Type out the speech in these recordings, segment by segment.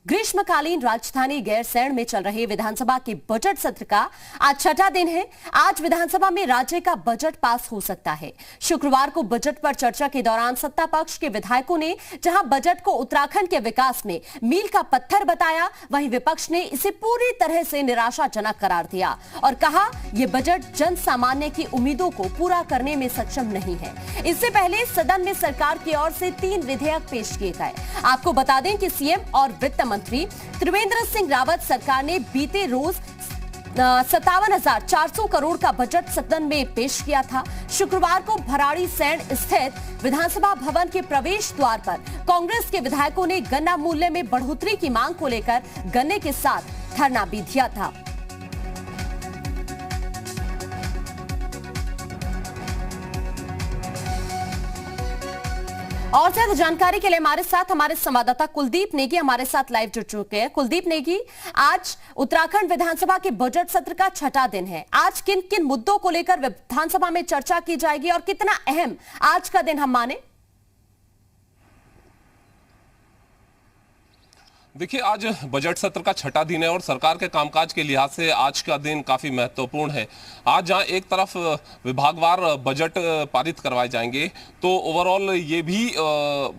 ग्रीष्मकालीन राजधानी गैरसैंण में चल रहे विधानसभा के बजट सत्र का आज छठा दिन है। आज विधानसभा में राज्य का बजट पास हो सकता है। शुक्रवार को बजट पर चर्चा के दौरान सत्ता पक्ष के विधायकों ने जहां बजट को उत्तराखंड के विकास में मील का पत्थर बताया, वहीं विपक्ष ने इसे पूरी तरह से निराशाजनक करार दिया और कहा यह बजट जन सामान्य की उम्मीदों को पूरा करने में सक्षम नहीं है। इससे पहले सदन में सरकार की ओर से 3 विधेयक पेश किए गए। आपको बता दें कि सीएम और वित्त मंत्री त्रिवेंद्र सिंह रावत सरकार ने बीते रोज 57,400 करोड़ का बजट सदन में पेश किया था। शुक्रवार को भराड़ीसैंण स्थित विधानसभा भवन के प्रवेश द्वार पर कांग्रेस के विधायकों ने गन्ना मूल्य में बढ़ोतरी की मांग को लेकर गन्ने के साथ धरना भी दिया था। और ज्यादा जानकारी के लिए हमारे संवाददाता कुलदीप नेगी हमारे साथ लाइव जुड़ चुके हैं। कुलदीप नेगी, आज उत्तराखंड विधानसभा के बजट सत्र का छठा दिन है। आज किन किन मुद्दों को लेकर विधानसभा में चर्चा की जाएगी और कितना अहम आज का दिन हम माने? देखिए, आज बजट सत्र का छठा दिन है और सरकार के कामकाज के लिहाज से आज का दिन काफी महत्वपूर्ण है। आज जहां एक तरफ विभागवार बजट पारित करवाए जाएंगे, तो ओवरऑल ये भी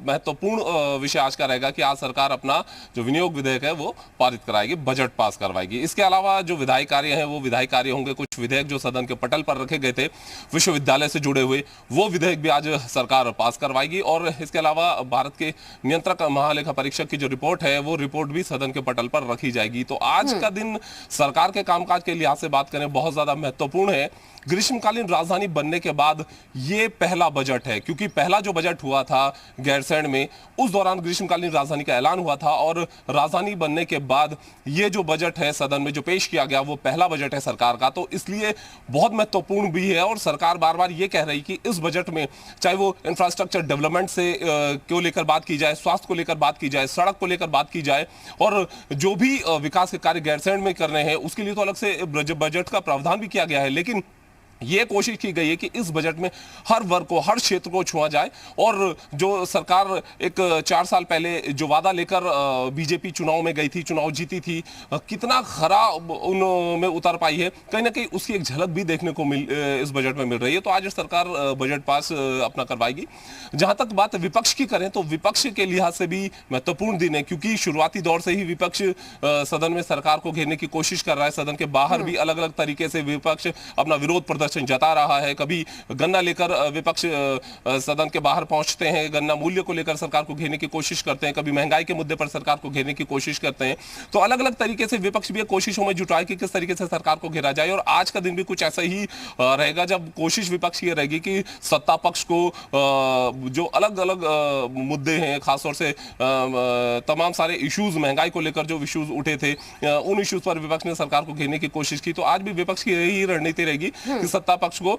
महत्वपूर्ण विषय आज का रहेगा कि आज सरकार अपना जो विनियोग विधेयक है वो पारित कराएगी, बजट पास करवाएगी। इसके अलावा जो विधायी कार्य हैं वो विधायी कार्य होंगे। कुछ विधेयक जो सदन के पटल पर रखे गए थे विश्वविद्यालय से जुड़े हुए, वो विधेयक भी आज सरकार पास करवाएगी। और इसके अलावा भारत के नियंत्रक महालेखा परीक्षक की जो रिपोर्ट है वो रिपोर्ट भी सदन के पटल पर रखी जाएगी। तो आज का दिन सरकार के कामकाज के लिहाज से बात करें बहुत ज्यादा महत्वपूर्ण है। ग्रीष्मकालीन राजधानी बनने के बाद ये पहला बजट है, क्योंकि पहला जो बजट हुआ था गैरसैंण में, उस दौरान ग्रीष्मकालीन राजधानी का ऐलान हुआ था और राजधानी बनने के बाद ये जो बजट है सदन में जो पेश किया गया वो पहला बजट है सरकार का। तो इसलिए बहुत महत्वपूर्ण भी है और सरकार बार बार ये कह रही कि इस बजट में चाहे वो इंफ्रास्ट्रक्चर डेवलपमेंट से को लेकर बात की जाए, स्वास्थ्य को लेकर बात की जाए, सड़क को लेकर बात की जाए और जो भी विकास के कार्य गैरसैंण में करने हैं उसके लिए तो अलग से बजट का प्रावधान भी किया गया है। लेकिन यह कोशिश की गई है कि इस बजट में हर वर्ग को, हर क्षेत्र को छुआ जाए। और जो सरकार एक 4 साल पहले जो वादा लेकर बीजेपी चुनाव में गई थी, चुनाव जीती थी, कितना खरा उनमें उतर पाई है, कहीं ना कहीं उसकी एक झलक भी देखने को इस बजट में मिल रही है। तो आज सरकार बजट पास अपना करवाएगी। जहां तक बात विपक्ष की करें तो विपक्ष के लिहाज से भी महत्वपूर्ण दिन है, क्योंकि शुरुआती दौर से ही विपक्ष सदन में सरकार को घेरने की कोशिश कर रहा है। सदन के बाहर भी अलग अलग तरीके से विपक्ष अपना विरोध प्रदर्शन जता रहा है। कभी गन्ना लेकर विपक्ष सदन के बाहर पहुंचते हैं, गन्ना मूल्य को लेकर सरकार को घेरने की कोशिश करते हैं, कभी महंगाई के मुद्दे पर सरकार को घेरने की कोशिश करते हैं। तो अलग अलग तरीके से विपक्ष भी कोशिशों में जुटा है कि किस तरीके से सरकार को घेरा जाए। और आज का दिन भी कुछ ऐसा ही रहेगा जब कोशिश विपक्ष की रहेगी कि सत्ता पक्ष को जो अलग अलग मुद्दे हैं, खासतौर से तमाम सारे इश्यूज, महंगाई को लेकर जो इश्यूज उठे थे, उन इश्यूज पर विपक्ष ने सरकार को घेरने की कोशिश की। तो आज भी विपक्ष की यही रणनीति रहेगी कि सत्ता पक्ष को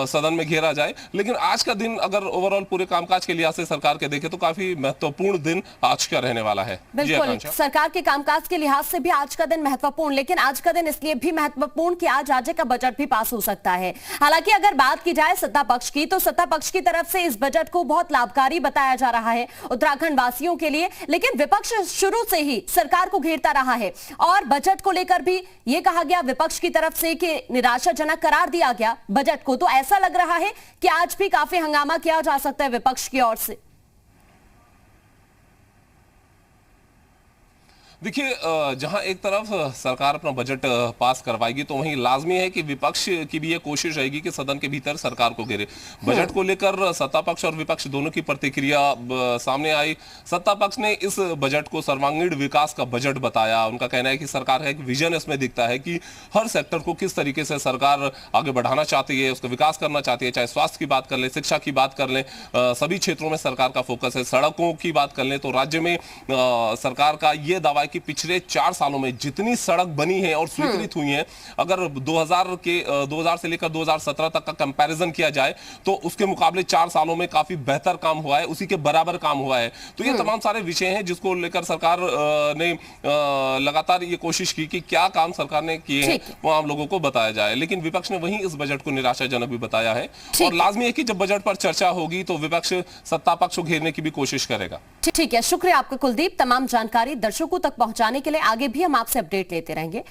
सदन में घेरा जाए। लेकिन आज का दिन अगर ओवरऑल पूरे कामकाज के लिहाज से सरकार के देखें तो काफी महत्वपूर्ण दिन आज का रहने वाला है। बिल्कुल, सरकार के कामकाज के लिहाज से भी आज का दिन महत्वपूर्ण, लेकिन आज का दिन इसलिए भी महत्वपूर्ण कि आज राज्य का बजट भी पास हो सकता है। हालांकि अगर बात की जाए सत्ता पक्ष की, तो सत्ता पक्ष की तरफ से इस बजट को बहुत लाभकारी बताया जा रहा है उत्तराखंड वासियों के लिए, लेकिन विपक्ष शुरू से ही सरकार को घेरता रहा है और बजट को लेकर भी यह कहा गया विपक्ष की तरफ से कि निराशाजनक करार दिया गया बजट को। तो ऐसा लग रहा है कि आज भी काफी हंगामा किया जा सकता है विपक्ष की ओर से। देखिए, जहां एक तरफ सरकार अपना बजट पास करवाएगी तो वहीं लाजमी है कि विपक्ष की भी ये कोशिश रहेगी कि सदन के भीतर सरकार को घेरे। बजट को लेकर सत्ता पक्ष और विपक्ष दोनों की प्रतिक्रिया सामने आई। सत्ता पक्ष ने इस बजट को सर्वांगीण विकास का बजट बताया। उनका कहना है कि सरकार का एक विजन इसमें दिखता है कि हर सेक्टर को किस तरीके से सरकार आगे बढ़ाना चाहती है, उसका विकास करना चाहती है। चाहे स्वास्थ्य की बात कर ले, शिक्षा की बात कर ले, सभी क्षेत्रों में सरकार का फोकस है। सड़कों की बात कर ले तो राज्य में सरकार का यह दावा कि पिछले 4 सालों में जितनी सड़क बनी है और स्वीकृत हुई है, अगर 2000 से लेकर 2017 तक का कंपैरिजन किया जाए तो उसके मुकाबले 4 सालों में काफी बेहतर काम हुआ है, उसी के बराबर काम हुआ है। तो ये तमाम सारे विषय हैं जिसको लेकर सरकार ने लगातार ये कोशिश की कि क्या काम सरकार ने किए हैं वो आम लोगों को बताया जाए। लेकिन विपक्ष ने वहीं इस बजट को निराशाजनक भी बताया है और लाजमी है कि जब बजट पर चर्चा होगी तो विपक्ष सत्ता पक्ष को घेरने की भी कोशिश करेगा। ठीक है, शुक्रिया आपका कुलदीप। तमाम जानकारी दर्शकों तक पहुंचाने के लिए आगे भी हम आपसे अपडेट लेते रहेंगे।